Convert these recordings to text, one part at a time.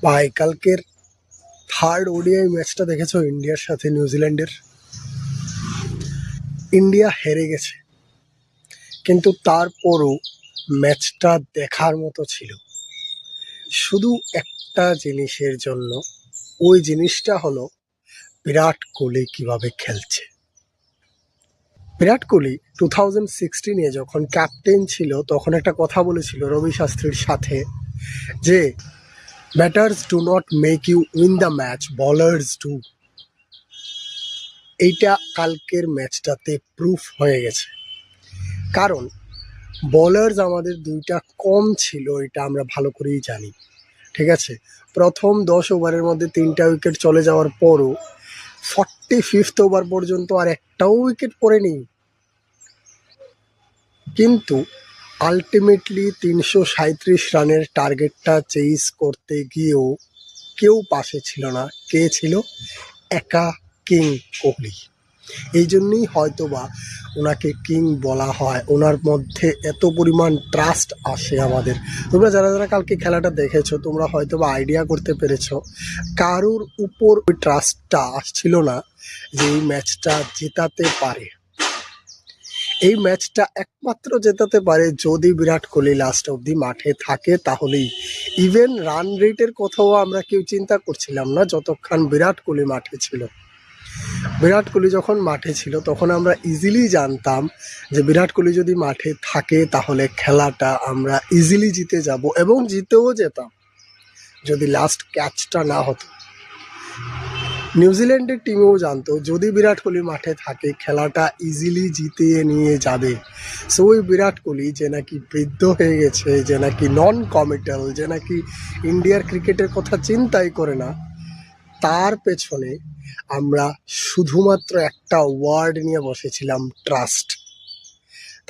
ভাই কালকের third ODI ম্যাচটা দেখেছো ইন্ডিয়ার সাথে নিউজিল্যান্ডের? ইন্ডিয়া হেরে গেছে, কিন্তু তারপরও ম্যাচটা দেখার মতো ছিল শুধু একটা জিনিসের জন্য। ওই জিনিসটা হলো বিরাট কোহলি কিভাবে খেলছে। বিরাট কোহলি 2016-এ যখন ক্যাপ্টেন ছিল তখন একটা কথা বলেছিল রবি শাস্ত্রীর সাথে, যে batters do not make you win the match, bowlers do. এইটা কালকের ম্যাচটাতে প্রুফ হয়ে গেছে, কারণ বোলার্স আমাদের দুইটা কম ছিল, এটা আমরা ভালো করেই জানি। ঠিক আছে, প্রথম 10 ওভারের মধ্যে 3টা উইকেট চলে যাওয়ার পরও 45th ওভার পর্যন্ত আর একটাও উইকেট পড়েনি। কিন্তু আলটিমেটলি 337 রানের টার্গেটটা চেজ করতে গিয়েও কেউ পাশে ছিল না। কে ছিল? একা কিং কোহলি। এই জন্যই হয়তোবা ওনাকে কিং বলা হয়, ওনার মধ্যে এত পরিমাণ ট্রাস্ট আসে আমাদের। তোমরা যারা যারা কালকে খেলাটা দেখেছো তোমরা হয়তোবা আইডিয়া করতে পেরেছো কারুর উপর ওই ট্রাস্টটা আসছিল না যে এই ম্যাচটা জেতাতে পারে। এই ম্যাচটা একমাত্র জেতাতে পারে যদি বিরাট কোহলি লাস্ট অবধি মাঠে থাকে, তাহলেই। ইভেন রান রেটের কথাও আমরা কেউ চিন্তা করছিলাম না যতক্ষণ বিরাট কোহলি মাঠে ছিল। বিরাট কোহলি যখন মাঠে ছিল তখন আমরা ইজিলি জানতাম যে বিরাট কোহলি যদি মাঠে থাকে তাহলে খেলাটা আমরা ইজিলি জিতে যাব, এবং জিতেও যেতাম যদি লাস্ট ক্যাচটা না হতো। নিউজিল্যান্ডের টিমেও জানতো যদি বিরাট কোহলি মাঠে থাকে খেলাটা ইজিলি জিতিয়ে নিয়ে যাবে। সো ওই বিরাট কোহলি যে নাকি বৃদ্ধ হয়ে গেছে, যে নাকি নন কমিটাল, যে নাকি ইন্ডিয়ার ক্রিকেটের কথা চিন্তাই করে না, তার পেছনে আমরা শুধুমাত্র একটা ওয়ার্ড নিয়ে বসেছিলাম, ট্রাস্ট।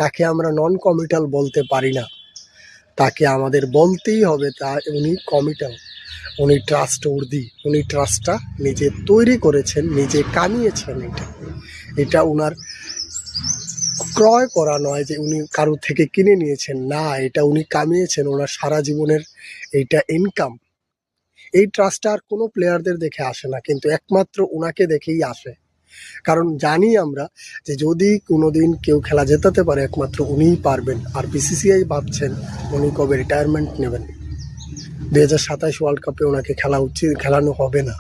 তাকে আমরা নন কমিটাল বলতে পারি না, তাকে আমাদের বলতেই হবে উনি কমিটাল, উনি ট্রাস্ট উর্দি। উনি ট্রাস্টটা নিজে তৈরি করেছেন, নিজে কামিয়েছেন। এটা উনার ক্রয় করা নয় যে উনি কারোর থেকে কিনে নিয়েছেন, না, এটা উনি কামিয়েছেন, ওনার সারা জীবনের এইটা ইনকাম। এই ট্রাস্টটা আর কোনো প্লেয়ারদের দেখে আসে না, কিন্তু একমাত্র ওনাকে দেখেই আসে। কারণ জানি আমরা যে যদি কোনোদিন কেউ খেলা জেতাতে পারে একমাত্র উনিই পারবেন। আর বিসিসিআই ভাবছেন উনি কবে রিটায়ারমেন্ট নেবেন। 2027 ওয়ার্ল্ড কাপে ওনাকে খেলানো হবে না,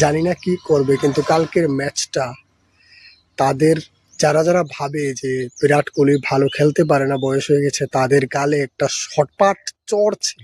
জানি না কি করবে। কিন্তু কালকের ম্যাচটা তাদের যারা যারা ভাবে যে বিরাট কোহলি ভালো খেলতে পারে না, বয়স হয়ে গেছে, তাদের গালে একটা শটপাট চড় ছিল।